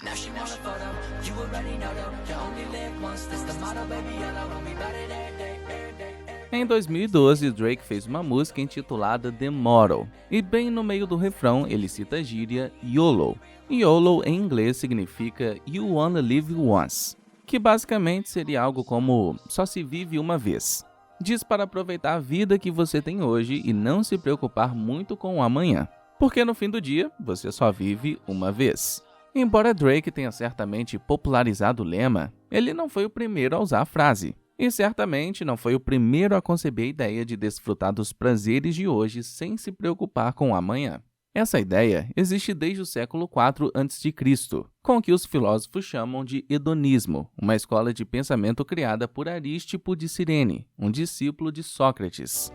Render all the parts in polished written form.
Now she want a photo, you already know though. You only live once, this the motto, baby. Yellow, and we bout it every day, every day, every day. Em 2012, Drake fez uma música intitulada The Motto, e bem no meio do refrão ele cita a gíria YOLO. YOLO em inglês significa You Only Live Once, que basicamente seria algo como só se vive uma vez. Diz para aproveitar a vida que você tem hoje e não se preocupar muito com o amanhã, porque no fim do dia você só vive uma vez. Embora Drake tenha certamente popularizado o lema, ele não foi o primeiro a usar a frase. E certamente não foi o primeiro a conceber a ideia de desfrutar dos prazeres de hoje sem se preocupar com o amanhã. Essa ideia existe desde o século IV a.C., com o que os filósofos chamam de hedonismo, uma escola de pensamento criada por Arístipo de Cirene, um discípulo de Sócrates.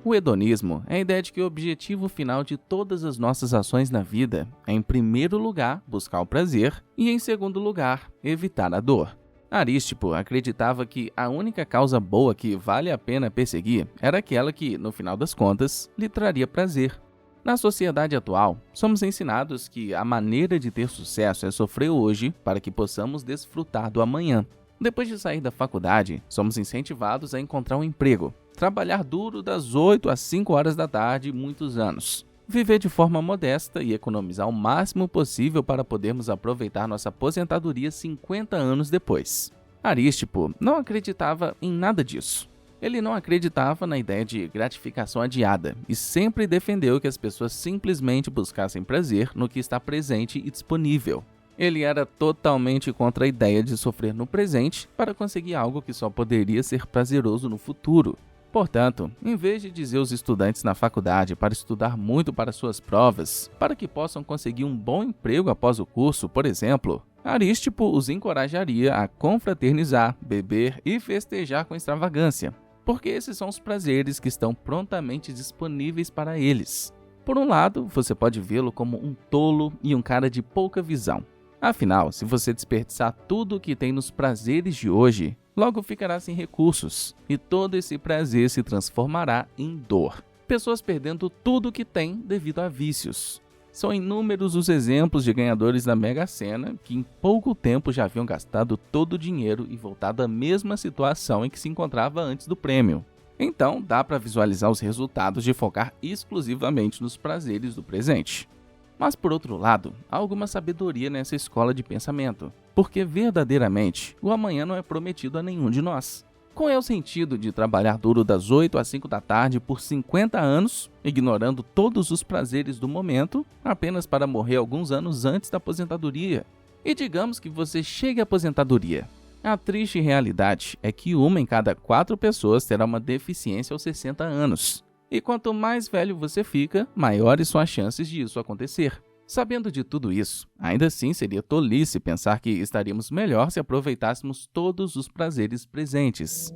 O hedonismo é a ideia de que o objetivo final de todas as nossas ações na vida é, em primeiro lugar, buscar o prazer e, em segundo lugar, evitar a dor. Arístipo acreditava que a única causa boa que vale a pena perseguir era aquela que, no final das contas, lhe traria prazer. Na sociedade atual, somos ensinados que a maneira de ter sucesso é sofrer hoje para que possamos desfrutar do amanhã. Depois de sair da faculdade, somos incentivados a encontrar um emprego, trabalhar duro das 8 às 5 horas da tarde muitos anos, viver de forma modesta e economizar o máximo possível para podermos aproveitar nossa aposentadoria 50 anos depois. Arístipo não acreditava em nada disso. Ele não acreditava na ideia de gratificação adiada e sempre defendeu que as pessoas simplesmente buscassem prazer no que está presente e disponível. Ele era totalmente contra a ideia de sofrer no presente para conseguir algo que só poderia ser prazeroso no futuro. Portanto, em vez de dizer aos estudantes na faculdade para estudar muito para suas provas, para que possam conseguir um bom emprego após o curso, por exemplo, Arístipo os encorajaria a confraternizar, beber e festejar com extravagância, porque esses são os prazeres que estão prontamente disponíveis para eles. Por um lado, você pode vê-lo como um tolo e um cara de pouca visão. Afinal, se você desperdiçar tudo o que tem nos prazeres de hoje, logo ficará sem recursos, e todo esse prazer se transformará em dor. Pessoas perdendo tudo o que têm devido a vícios. São inúmeros os exemplos de ganhadores da Mega Sena que em pouco tempo já haviam gastado todo o dinheiro e voltado à mesma situação em que se encontrava antes do prêmio. Então, dá para visualizar os resultados de focar exclusivamente nos prazeres do presente. Mas, por outro lado, há alguma sabedoria nessa escola de pensamento, porque verdadeiramente o amanhã não é prometido a nenhum de nós. Qual é o sentido de trabalhar duro das 8 às 5 da tarde por 50 anos, ignorando todos os prazeres do momento, apenas para morrer alguns anos antes da aposentadoria? E digamos que você chegue à aposentadoria. A triste realidade é que 1 em cada 4 pessoas terá uma deficiência aos 60 anos. E quanto mais velho você fica, maiores são as chances de isso acontecer. Sabendo de tudo isso, ainda assim seria tolice pensar que estaríamos melhor se aproveitássemos todos os prazeres presentes.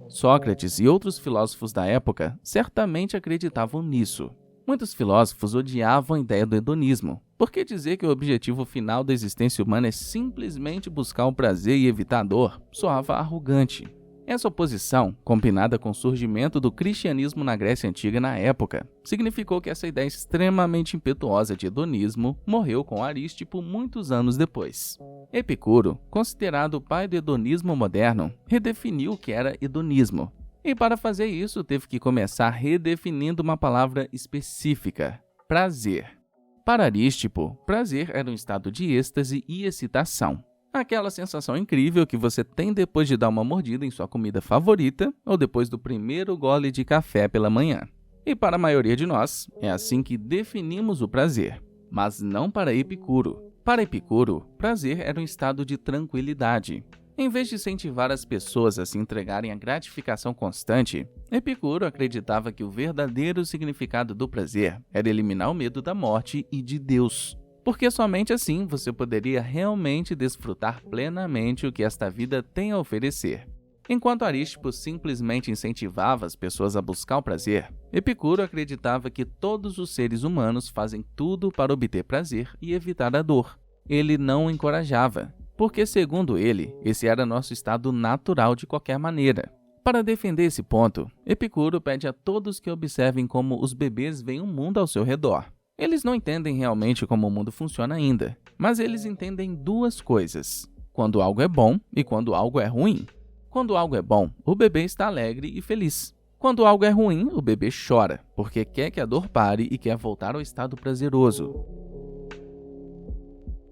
Sócrates e outros filósofos da época certamente acreditavam nisso. Muitos filósofos odiavam a ideia do hedonismo, porque dizer que o objetivo final da existência humana é simplesmente buscar o prazer e evitar a dor soava arrogante. Essa oposição, combinada com o surgimento do cristianismo na Grécia Antiga na época, significou que essa ideia extremamente impetuosa de hedonismo morreu com Arístipo muitos anos depois. Epicuro, considerado o pai do hedonismo moderno, redefiniu o que era hedonismo. E para fazer isso, teve que começar redefinindo uma palavra específica: prazer. Para Arístipo, prazer era um estado de êxtase e excitação. Aquela sensação incrível que você tem depois de dar uma mordida em sua comida favorita ou depois do primeiro gole de café pela manhã. E para a maioria de nós, é assim que definimos o prazer, mas não para Epicuro. Para Epicuro, prazer era um estado de tranquilidade. Em vez de incentivar as pessoas a se entregarem à gratificação constante, Epicuro acreditava que o verdadeiro significado do prazer era eliminar o medo da morte e de Deus. Porque somente assim você poderia realmente desfrutar plenamente o que esta vida tem a oferecer. Enquanto Arístipo simplesmente incentivava as pessoas a buscar o prazer, Epicuro acreditava que todos os seres humanos fazem tudo para obter prazer e evitar a dor. Ele não o encorajava, porque, segundo ele, esse era nosso estado natural de qualquer maneira. Para defender esse ponto, Epicuro pede a todos que observem como os bebês veem o mundo ao seu redor. Eles não entendem realmente como o mundo funciona ainda, mas eles entendem duas coisas: quando algo é bom e quando algo é ruim. Quando algo é bom, o bebê está alegre e feliz. Quando algo é ruim, o bebê chora, porque quer que a dor pare e quer voltar ao estado prazeroso.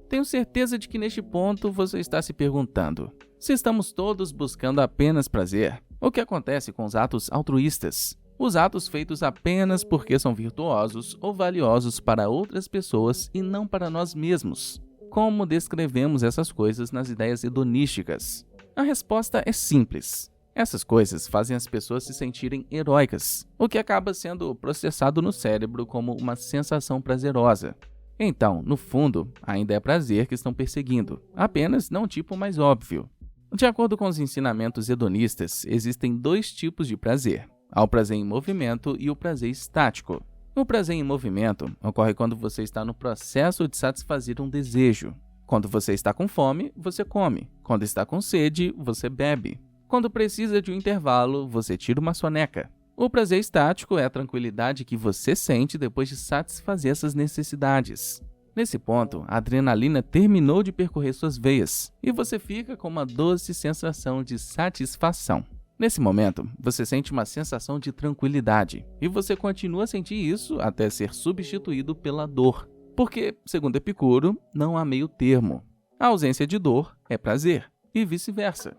Tenho certeza de que neste ponto você está se perguntando: se estamos todos buscando apenas prazer, o que acontece com os atos altruístas? Os atos feitos apenas porque são virtuosos ou valiosos para outras pessoas e não para nós mesmos. Como descrevemos essas coisas nas ideias hedonísticas? A resposta é simples. Essas coisas fazem as pessoas se sentirem heróicas, o que acaba sendo processado no cérebro como uma sensação prazerosa. Então, no fundo, ainda é prazer que estão perseguindo, apenas não um tipo mais óbvio. De acordo com os ensinamentos hedonistas, existem dois tipos de prazer: há o prazer em movimento e o prazer estático. O prazer em movimento ocorre quando você está no processo de satisfazer um desejo. Quando você está com fome, você come. Quando está com sede, você bebe. Quando precisa de um intervalo, você tira uma soneca. O prazer estático é a tranquilidade que você sente depois de satisfazer essas necessidades. Nesse ponto, a adrenalina terminou de percorrer suas veias e você fica com uma doce sensação de satisfação. Nesse momento, você sente uma sensação de tranquilidade e você continua a sentir isso até ser substituído pela dor. Porque, segundo Epicuro, não há meio termo. A ausência de dor é prazer e vice-versa.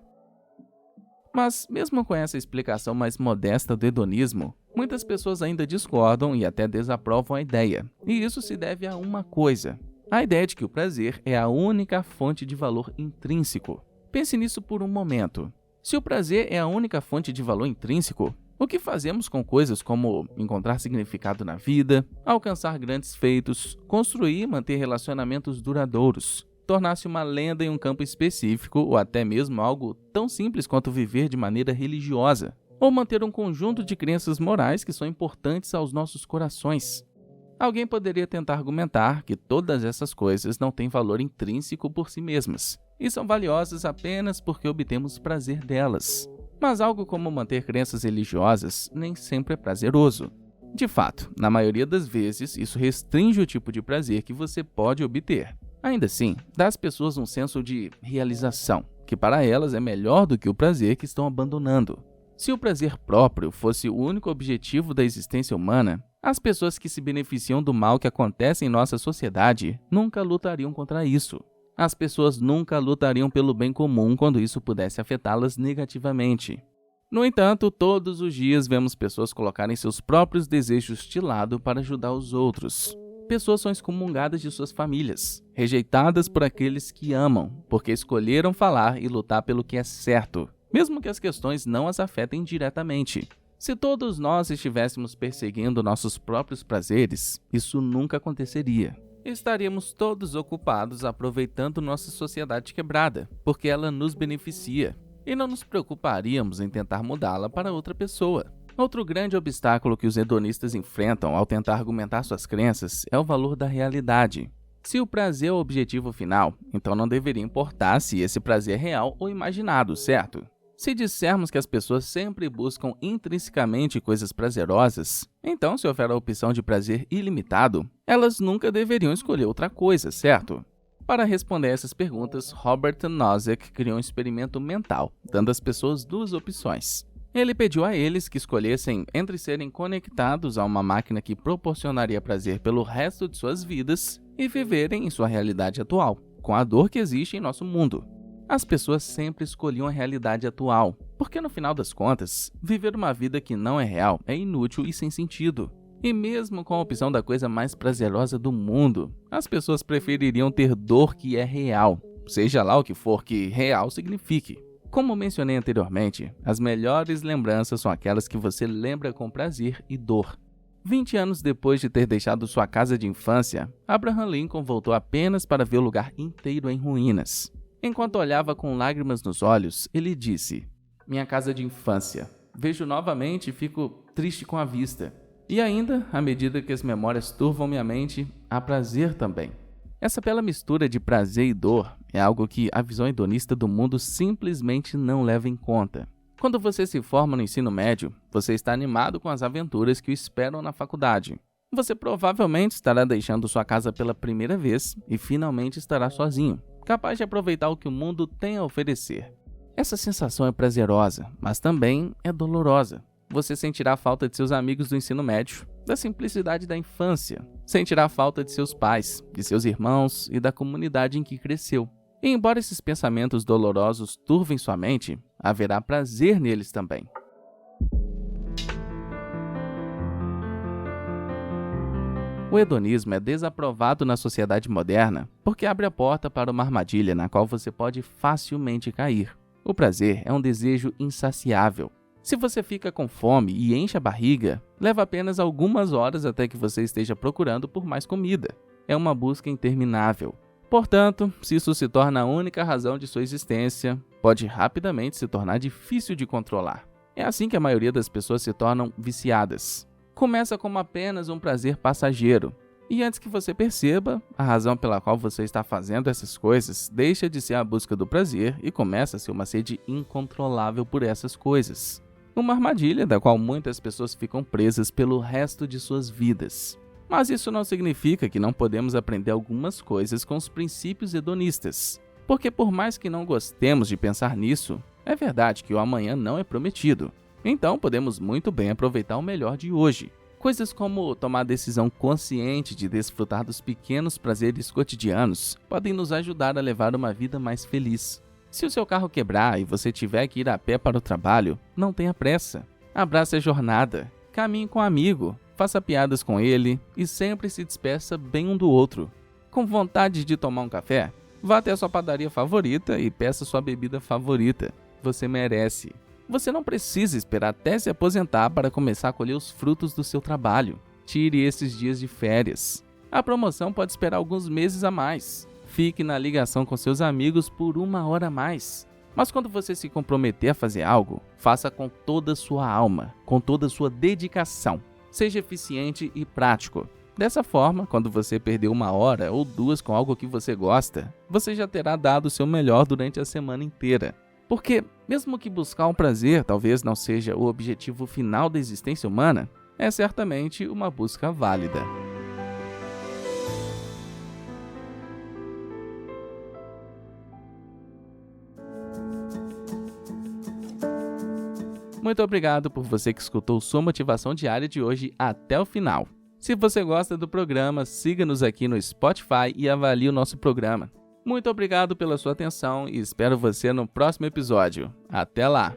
Mas, mesmo com essa explicação mais modesta do hedonismo, muitas pessoas ainda discordam e até desaprovam a ideia. E isso se deve a uma coisa: a ideia de que o prazer é a única fonte de valor intrínseco. Pense nisso por um momento. Se o prazer é a única fonte de valor intrínseco, o que fazemos com coisas como encontrar significado na vida, alcançar grandes feitos, construir e manter relacionamentos duradouros, tornar-se uma lenda em um campo específico ou até mesmo algo tão simples quanto viver de maneira religiosa, ou manter um conjunto de crenças morais que são importantes aos nossos corações? Alguém poderia tentar argumentar que todas essas coisas não têm valor intrínseco por si mesmas, e são valiosas apenas porque obtemos prazer delas. Mas algo como manter crenças religiosas nem sempre é prazeroso. De fato, na maioria das vezes, isso restringe o tipo de prazer que você pode obter. Ainda assim, dá às pessoas um senso de realização, que para elas é melhor do que o prazer que estão abandonando. Se o prazer próprio fosse o único objetivo da existência humana, as pessoas que se beneficiam do mal que acontece em nossa sociedade nunca lutariam contra isso. As pessoas nunca lutariam pelo bem comum quando isso pudesse afetá-las negativamente. No entanto, todos os dias vemos pessoas colocarem seus próprios desejos de lado para ajudar os outros. Pessoas são excomungadas de suas famílias, rejeitadas por aqueles que amam, porque escolheram falar e lutar pelo que é certo, mesmo que as questões não as afetem diretamente. Se todos nós estivéssemos perseguindo nossos próprios prazeres, isso nunca aconteceria. Estaríamos todos ocupados aproveitando nossa sociedade quebrada, porque ela nos beneficia, e não nos preocuparíamos em tentar mudá-la para outra pessoa. Outro grande obstáculo que os hedonistas enfrentam ao tentar argumentar suas crenças é o valor da realidade. Se o prazer é o objetivo final, então não deveria importar se esse prazer é real ou imaginado, certo? Se dissermos que as pessoas sempre buscam intrinsecamente coisas prazerosas, então se houver a opção de prazer ilimitado, elas nunca deveriam escolher outra coisa, certo? Para responder essas perguntas, Robert Nozick criou um experimento mental, dando às pessoas duas opções. Ele pediu a eles que escolhessem entre serem conectados a uma máquina que proporcionaria prazer pelo resto de suas vidas e viverem em sua realidade atual, com a dor que existe em nosso mundo. As pessoas sempre escolhiam a realidade atual, porque no final das contas, viver uma vida que não é real é inútil e sem sentido. E mesmo com a opção da coisa mais prazerosa do mundo, as pessoas prefeririam ter dor que é real, seja lá o que for que real signifique. Como mencionei anteriormente, as melhores lembranças são aquelas que você lembra com prazer e dor. 20 anos depois de ter deixado sua casa de infância, Abraham Lincoln voltou apenas para ver o lugar inteiro em ruínas. Enquanto olhava com lágrimas nos olhos, ele disse: "Minha casa de infância. Vejo novamente e fico triste com a vista. E ainda, à medida que as memórias turvam minha mente, há prazer também." Essa bela mistura de prazer e dor é algo que a visão hedonista do mundo simplesmente não leva em conta. Quando você se forma no ensino médio, você está animado com as aventuras que o esperam na faculdade. Você provavelmente estará deixando sua casa pela primeira vez e finalmente estará sozinho, capaz de aproveitar o que o mundo tem a oferecer. Essa sensação é prazerosa, mas também é dolorosa. Você sentirá falta de seus amigos do ensino médio, da simplicidade da infância, sentirá falta de seus pais, de seus irmãos e da comunidade em que cresceu. E embora esses pensamentos dolorosos turvem sua mente, haverá prazer neles também. O hedonismo é desaprovado na sociedade moderna porque abre a porta para uma armadilha na qual você pode facilmente cair. O prazer é um desejo insaciável. Se você fica com fome e enche a barriga, leva apenas algumas horas até que você esteja procurando por mais comida. É uma busca interminável. Portanto, se isso se torna a única razão de sua existência, pode rapidamente se tornar difícil de controlar. É assim que a maioria das pessoas se tornam viciadas. Começa como apenas um prazer passageiro. E antes que você perceba, a razão pela qual você está fazendo essas coisas deixa de ser a busca do prazer e começa a ser uma sede incontrolável por essas coisas. Uma armadilha da qual muitas pessoas ficam presas pelo resto de suas vidas. Mas isso não significa que não podemos aprender algumas coisas com os princípios hedonistas. Porque por mais que não gostemos de pensar nisso, é verdade que o amanhã não é prometido. Então podemos muito bem aproveitar o melhor de hoje. Coisas como tomar a decisão consciente de desfrutar dos pequenos prazeres cotidianos podem nos ajudar a levar uma vida mais feliz. Se o seu carro quebrar e você tiver que ir a pé para o trabalho, não tenha pressa. Abrace a jornada, caminhe com um amigo, faça piadas com ele e sempre se despeça bem um do outro. Com vontade de tomar um café? Vá até a sua padaria favorita e peça sua bebida favorita. Você merece. Você não precisa esperar até se aposentar para começar a colher os frutos do seu trabalho. Tire esses dias de férias. A promoção pode esperar alguns meses a mais. Fique na ligação com seus amigos por 1 hora a mais. Mas quando você se comprometer a fazer algo, faça com toda a sua alma, com toda a sua dedicação. Seja eficiente e prático. Dessa forma, quando você perder 1 hora ou 2 com algo que você gosta, você já terá dado o seu melhor durante a semana inteira. Porque, mesmo que buscar um prazer talvez não seja o objetivo final da existência humana, é certamente uma busca válida. Muito obrigado por você que escutou sua motivação diária de hoje até o final. Se você gosta do programa, siga-nos aqui no Spotify e avalie o nosso programa. Muito obrigado pela sua atenção e espero você no próximo episódio. Até lá!